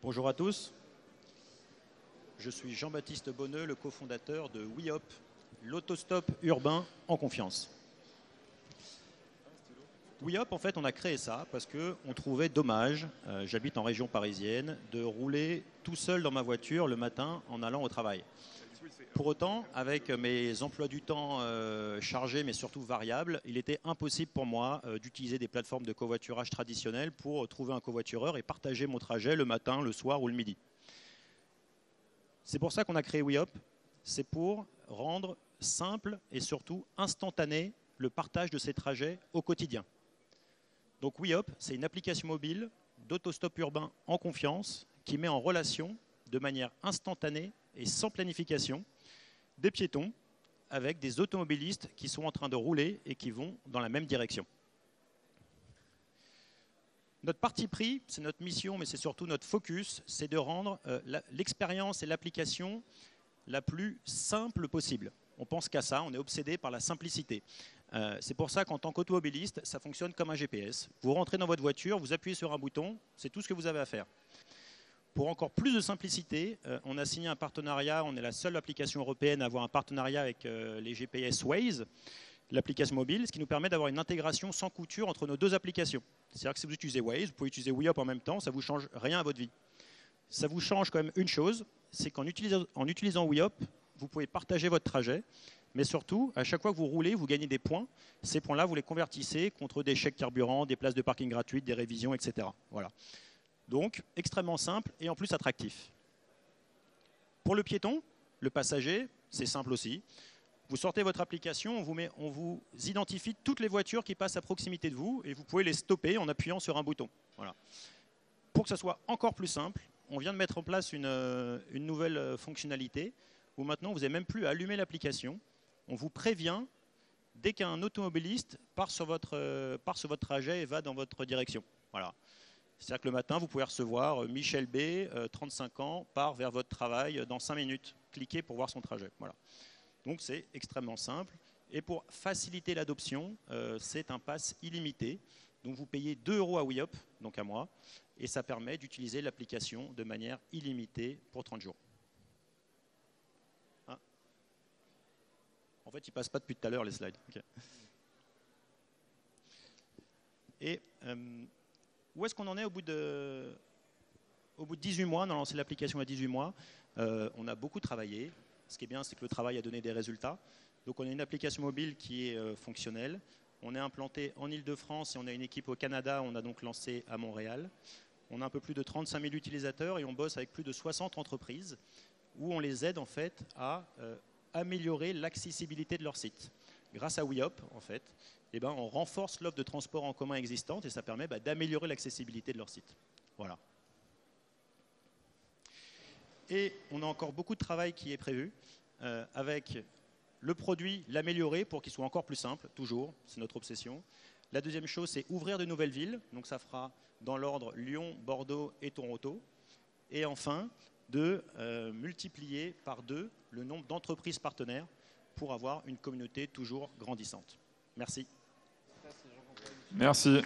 Bonjour à tous, je suis Jean-Baptiste Bonneux, le cofondateur de WeHop, l'autostop urbain en confiance. WeHop, en fait, on a créé ça parce qu'on trouvait dommage, j'habite en région parisienne, de rouler tout seul dans ma voiture le matin en allant au travail. Pour autant, avec mes emplois du temps chargés mais surtout variables, il était impossible pour moi d'utiliser des plateformes de covoiturage traditionnelles pour trouver un covoitureur et partager mon trajet le matin, le soir ou le midi. C'est pour ça qu'on a créé WeHop, c'est pour rendre simple et surtout instantané le partage de ces trajets au quotidien. Donc WeHop, c'est une application mobile d'autostop urbain en confiance qui met en relation de manière instantanée et sans planification des piétons avec des automobilistes qui sont en train de rouler et qui vont dans la même direction. Notre parti pris, c'est notre mission, mais c'est surtout notre focus, c'est de rendre l'expérience et l'application la plus simple possible. On pense qu'à ça, on est obsédé par la simplicité. C'est pour ça qu'en tant qu'automobiliste, ça fonctionne comme un GPS. Vous rentrez dans votre voiture, vous appuyez sur un bouton, c'est tout ce que vous avez à faire. Pour encore plus de simplicité, on a signé un partenariat, on est la seule application européenne à avoir un partenariat avec les GPS Waze, l'application mobile, ce qui nous permet d'avoir une intégration sans couture entre nos deux applications. C'est-à-dire que si vous utilisez Waze, vous pouvez utiliser WeHop en même temps, ça ne vous change rien à votre vie. Ça vous change quand même une chose, c'est qu'en utilisant WeHop, vous pouvez partager votre trajet, mais surtout, à chaque fois que vous roulez, vous gagnez des points. Ces points-là, vous les convertissez contre des chèques carburant, des places de parking gratuites, des révisions, etc. Voilà. Donc, extrêmement simple et en plus attractif. Pour le piéton, le passager, c'est simple aussi. Vous sortez votre application, on vous identifie toutes les voitures qui passent à proximité de vous et vous pouvez les stopper en appuyant sur un bouton. Voilà. Pour que ça soit encore plus simple, on vient de mettre en place une nouvelle fonctionnalité où maintenant vous n'avez même plus à allumer l'application. On vous prévient dès qu'un automobiliste part sur votre trajet et va dans votre direction. Voilà. C'est-à-dire que le matin, vous pouvez recevoir Michel B, 35 ans, part vers votre travail dans 5 minutes. Cliquez pour voir son trajet. Voilà. Donc c'est extrêmement simple. Et pour faciliter l'adoption, c'est un pass illimité. Donc vous payez 2 € à WeHop, donc à moi, et ça permet d'utiliser l'application de manière illimitée pour 30 jours. Ah. En fait, il ne passe pas depuis tout à l'heure les slides. Okay. Et où est-ce qu'on en est au bout de 18 mois? On a lancé l'application à 18 mois. On a beaucoup travaillé. Ce qui est bien, c'est que le travail a donné des résultats. Donc on a une application mobile qui est fonctionnelle. On est implanté en Ile-de-France et on a une équipe au Canada. On a donc lancé à Montréal. On a un peu plus de 35 000 utilisateurs et on bosse avec plus de 60 entreprises où on les aide en fait à améliorer l'accessibilité de leur site. Grâce à WeHop, en fait, eh ben, on renforce l'offre de transport en commun existante et ça permet d'améliorer l'accessibilité de leur site. Voilà. Et on a encore beaucoup de travail qui est prévu avec le produit, l'améliorer pour qu'il soit encore plus simple, toujours, c'est notre obsession. La deuxième chose, c'est ouvrir de nouvelles villes. Donc ça fera dans l'ordre Lyon, Bordeaux et Toronto. Et enfin, de multiplier par 2 le nombre d'entreprises partenaires pour avoir une communauté toujours grandissante. Merci. Merci.